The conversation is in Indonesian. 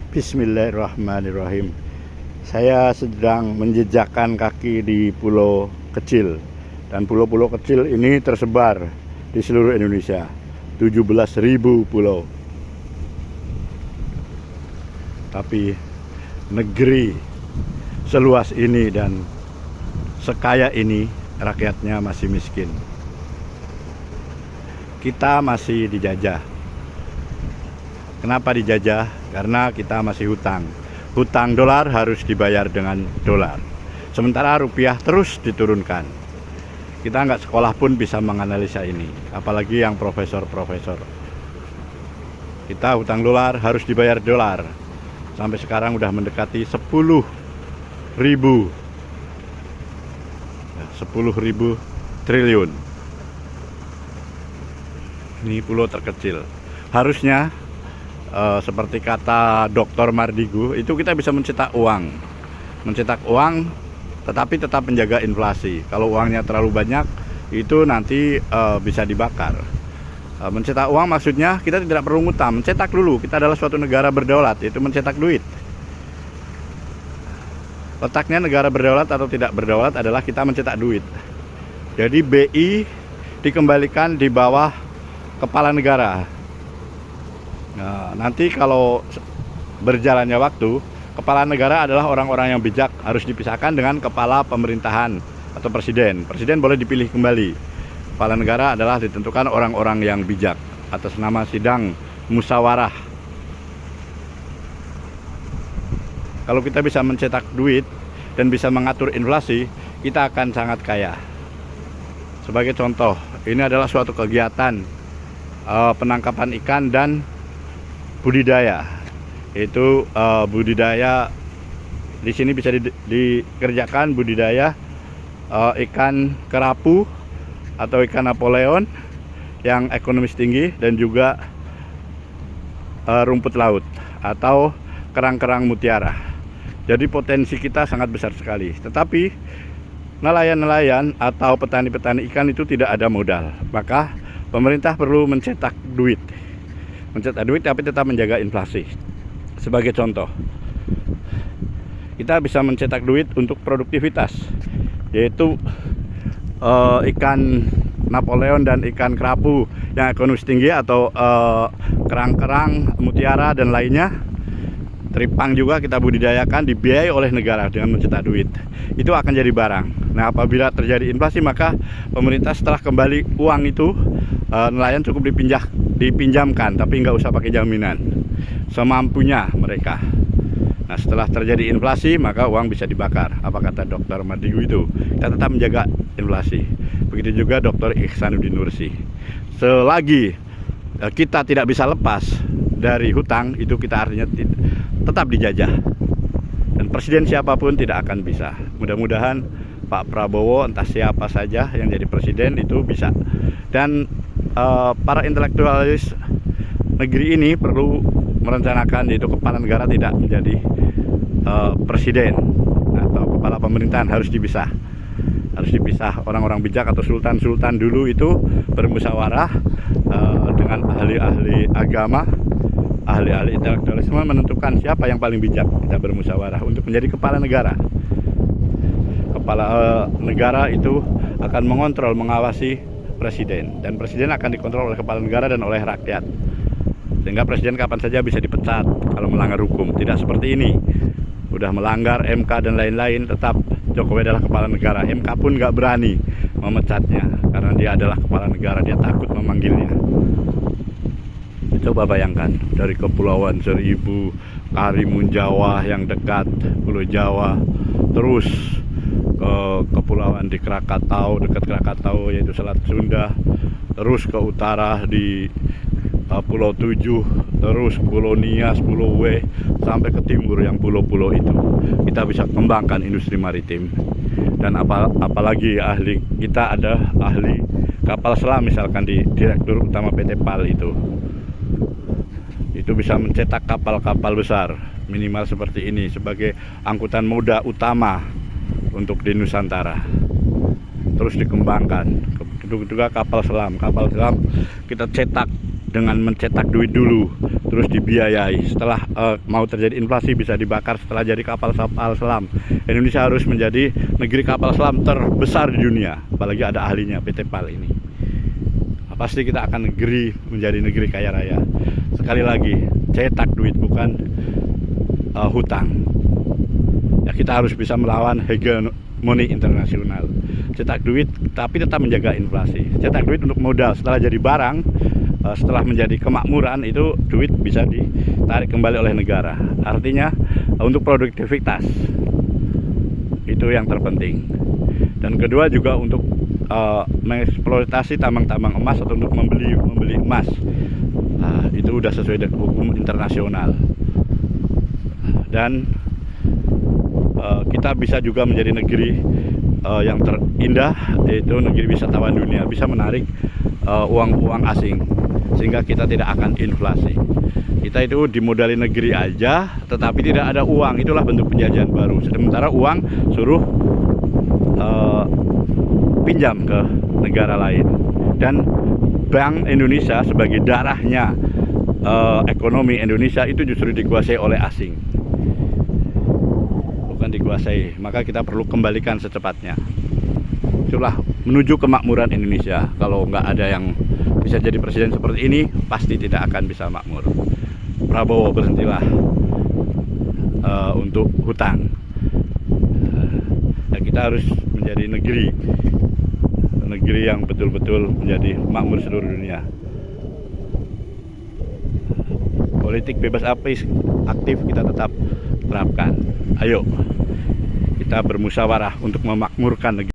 Bismillahirrahmanirrahim. Saya sedang menjejakkan kaki di pulau kecil, dan pulau-pulau kecil ini tersebar di seluruh Indonesia. 17.000 pulau. Tapi negeri seluas ini dan sekaya ini, rakyatnya masih miskin. Kita masih dijajah. Kenapa dijajah? Karena kita masih hutang. Hutang dolar harus dibayar dengan dolar. Sementara rupiah terus diturunkan. Kita nggak sekolah pun bisa menganalisa ini. Apalagi yang profesor-profesor. Kita hutang dolar harus dibayar dolar. Sampai sekarang udah mendekati 10.000 triliun. Ini pulau terkecil. Harusnya seperti kata Dr. Mardigu, itu kita bisa mencetak uang, tetapi tetap menjaga inflasi. Kalau uangnya terlalu banyak, itu nanti bisa dibakar. Mencetak uang maksudnya kita tidak perlu ngutang, mencetak dulu. Kita adalah suatu negara berdaulat, yaitu mencetak duit. Letaknya negara berdaulat atau tidak berdaulat adalah kita mencetak duit. Jadi BI dikembalikan di bawah kepala negara. Nah, nanti kalau berjalannya waktu, kepala negara adalah orang-orang yang bijak, harus dipisahkan dengan kepala pemerintahan atau presiden. Presiden boleh dipilih kembali. Kepala negara adalah ditentukan orang-orang yang bijak atas nama sidang musyawarah. Kalau kita bisa mencetak duit dan bisa mengatur inflasi, kita akan sangat kaya. Sebagai contoh, ini adalah suatu kegiatan penangkapan ikan dan budidaya. Itu budidaya di sini bisa dikerjakan budidaya ikan kerapu atau ikan Napoleon yang ekonomis tinggi, dan juga rumput laut atau kerang-kerang mutiara. Jadi potensi kita sangat besar sekali. Tetapi nelayan-nelayan atau petani-petani ikan itu tidak ada modal. Maka pemerintah perlu mencetak duit. Mencetak duit tapi tetap menjaga inflasi. Sebagai contoh, kita bisa mencetak duit untuk produktivitas, yaitu ikan Napoleon dan ikan kerapu yang ekonomis tinggi, atau kerang-kerang mutiara dan lainnya. Teripang juga kita budidayakan, dibiayai oleh negara dengan mencetak duit. Itu akan jadi barang. Nah, apabila terjadi inflasi, maka pemerintah setelah kembali uang itu, nelayan cukup dipinjamkan, tapi nggak usah pakai jaminan, semampunya mereka. Nah, setelah terjadi inflasi, maka uang bisa dibakar. Apa kata Dr. Mardigu itu? Kita tetap menjaga inflasi. Begitu juga Dr. Ihsanuddin Nursi. Selagi kita tidak bisa lepas dari hutang, itu kita artinya tetap dijajah. Dan presiden siapapun tidak akan bisa. Mudah-mudahan Pak Prabowo, entah siapa saja yang jadi presiden, itu bisa. Dan para intelektualis negeri ini perlu merencanakan, yaitu kepala negara tidak menjadi presiden atau kepala pemerintahan, harus dipisah. Harus dipisah. Orang-orang bijak atau sultan-sultan dulu itu bermusyawarah dengan ahli-ahli agama, ahli-ahli intelektualisme, menentukan siapa yang paling bijak. Kita bermusyawarah untuk menjadi kepala negara. Kepala negara itu akan mengontrol, mengawasi presiden, dan presiden akan dikontrol oleh kepala negara dan oleh rakyat, sehingga presiden kapan saja bisa dipecat kalau melanggar hukum. Tidak seperti ini, udah melanggar MK dan lain-lain, tetap Jokowi adalah kepala negara. MK pun nggak berani memecatnya karena dia adalah kepala negara, dia takut memanggilnya. Coba bayangkan, dari Kepulauan Seribu, Karimun Jawa yang dekat Pulau Jawa, terus ke kepulauan di Krakatau, dekat Krakatau yaitu Selat Sunda, terus ke utara di Pulau Tujuh, terus Pulau Nias, Pulau W, sampai ke timur yang pulau-pulau itu. Kita bisa kembangkan industri maritim. Dan apalagi kita ada ahli kapal selam, misalkan di Direktur Utama PT PAL itu bisa mencetak kapal-kapal besar minimal seperti ini sebagai angkutan moda utama untuk di Nusantara. Terus dikembangkan. Juga kapal selam kita cetak dengan mencetak duit dulu, terus dibiayai. Setelah mau terjadi inflasi bisa dibakar setelah jadi kapal selam. Indonesia harus menjadi negeri kapal selam terbesar di dunia, apalagi ada ahlinya PT PAL ini. Pasti kita akan menjadi negeri kaya raya. Sekali lagi, cetak duit bukan hutang. Ya, kita harus bisa melawan hegemoni internasional. Cetak duit tapi tetap menjaga inflasi. Cetak duit untuk modal, setelah jadi barang, setelah menjadi kemakmuran, itu duit bisa ditarik kembali oleh negara. Artinya untuk produktivitas itu yang terpenting. Dan kedua juga untuk mengeksploitasi tambang-tambang emas atau untuk membeli emas. Itu udah sesuai dengan hukum internasional. Dan kita bisa juga menjadi negeri yang terindah, yaitu negeri wisatawan dunia, bisa menarik uang-uang asing sehingga kita tidak akan inflasi. Kita itu dimodali negeri aja tetapi tidak ada uang, itulah bentuk penjajahan baru. Sementara uang suruh pinjam ke negara lain. Dan Bank Indonesia sebagai darahnya ekonomi Indonesia itu justru dikuasai oleh asing, bukan dikuasai. Maka kita perlu kembalikan secepatnya. Itulah menuju kemakmuran Indonesia. Kalau nggak ada yang bisa jadi presiden seperti ini, pasti tidak akan bisa makmur. Prabowo, berhentilah untuk hutang. Kita harus menjadi negeri yang betul-betul menjadi makmur seluruh dunia. Politik bebas aktif kita tetap terapkan. Ayo kita bermusyawarah untuk memakmurkan negeri.